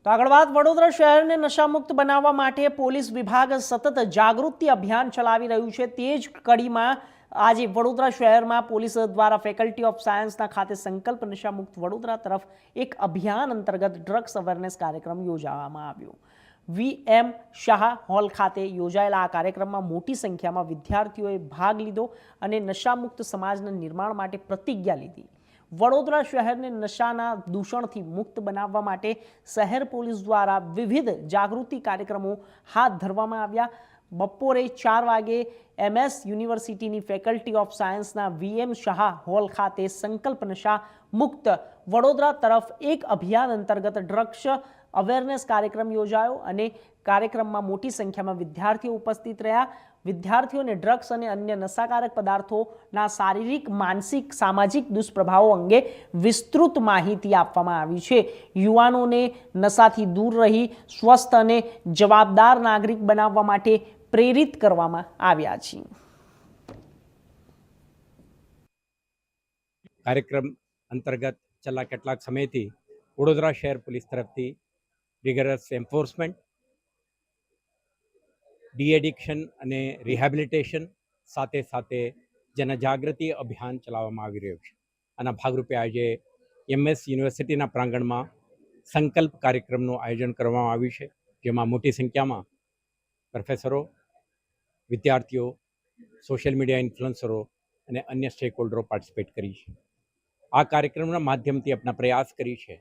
તો આગળ વાત વડોદરા શહેરને નશામુક્ત બનાવવા માટે પોલીસ વિભાગ સતત જાગૃતિ અભિયાન ચલાવી રહ્યું છે। તે જ કડીમાં આજે વડોદરા શહેરમાં પોલીસ દ્વારા ફેકલ્ટી ઓફ સાયન્સના ખાતે સંકલ્પ નશામુક્ત વડોદરા તરફ એક અભિયાન અંતર્ગત ડ્રગ્સ અવેરનેસ કાર્યક્રમ યોજવામાં આવ્યો। વીએમ શાહ હોલ ખાતે યોજાયેલા આ કાર્યક્રમમાં મોટી સંખ્યામાં વિદ્યાર્થીઓએ ભાગ લીધો અને નશામુક્ત સમાજના નિર્માણ માટે પ્રતિજ્ઞા લીધી। વડોદરા શહેરને નશાના દૂષણથી મુક્ત બનાવવા માટે શહેર પોલીસ દ્વારા વિવિધ જાગૃતિ કાર્યક્રમો હાથ ધરવામાં આવ્યા। બપોરે 4 વાગે એમએસ યુનિવર્સિટીની ફેકલ્ટી ઓફ સાયન્સના વીએમ શાહ હોલ ખાતે સંકલ્પ નશા મુક્ત વડોદરા તરફ એક અભિયાન અંતર્ગત ડ્રગ્સ અવેરનેસ કાર્યક્રમ યોજાયો અને કાર્યક્રમમાં મોટી સંખ્યામાં વિદ્યાર્થીઓ ઉપસ્થિત રહ્યા। વિદ્યાર્થીઓને ડ્રગ્સ અને અન્ય નશાકારક પદાર્થોના શારીરિક, માનસિક, સામાજિક દુષ્પ્રભાવો અંગે વિસ્તૃત માહિતી આપવામાં આવી છે। યુવાનોને નશાથી દૂર રહી સ્વસ્થ અને જવાબદાર નાગરિક બનાવવા માટે પ્રેરિત કરવામાં આવ્યા છે। કાર્યક્રમ અંતર્ગત છેલ્લા કેટલાક સમયથી વડોદરા શહેર પોલીસ તરફથી રિગરસ એન્ફોર્સમેન્ટ, ડી એડિક્શન અને રિહેબિલિટેશન સાથે સાથે જનજાગૃતિ અભિયાન ચલાવવામાં આવી રહ્યું છે। આના ભાગરૂપે આજે એમએસ યુનિવર્સિટીના પ્રાંગણમાં સંકલ્પ કાર્યક્રમનું આયોજન કરવામાં આવ્યું છે, જેમાં મોટી સંખ્યામાં પ્રોફેસરો, વિદ્યાર્થીઓ, સોશિયલ મીડિયા ઇન્ફ્લુએન્સરો અને અન્ય સ્ટેક હોલ્ડરો પાર્ટિસિપેટ કરી છે। આ કાર્યક્રમના માધ્યમથી આપણા પ્રયાસ કરી છે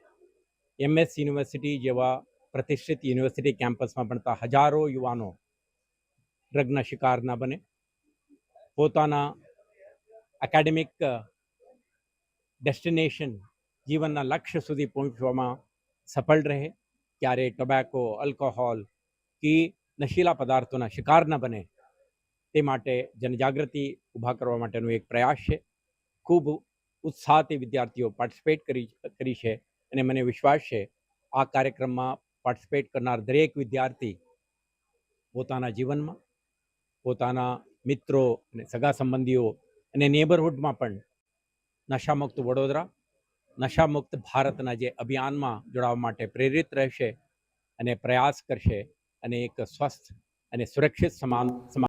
એમએસ યુનિવર્સિટી જેવા પ્રતિષ્ઠિત યુનિવર્સિટી કેમ્પસમાં ભણતા હજારો યુવાનો ડ્રગના શિકાર ન બને, પોતાના એકેડેમિક ડેસ્ટિનેશન જીવનના લક્ષ્ય સુધી પહોંચવામાં સફળ રહે, ક્યારે ટોબેકો, આલ્કોહોલ કે નશીલા પદાર્થોના શિકાર ન બને તે માટે જનજાગૃતિ ઊભા કરવા માટેનો એક પ્રયાસ છે। ખૂબ ઉત્સાહથી વિદ્યાર્થીઓ પાર્ટિસિપેટ કરી છે અને મને વિશ્વાસ છે આ કાર્યક્રમમાં પાર્ટિસિપેટ કરનાર દરેક વિદ્યાર્થી પોતાના જીવનમાં, પોતાના મિત્રો અને સગા સંબંધીઓ અને નેબરહુડમાં પણ નશામુક્ત વડોદરા, નશામુક્ત ભારતના જે અભિયાનમાં જોડાવા માટે પ્રેરિત રહેશે અને પ્રયાસ કરશે અને એક સ્વસ્થ અને સુરક્ષિત સમાજ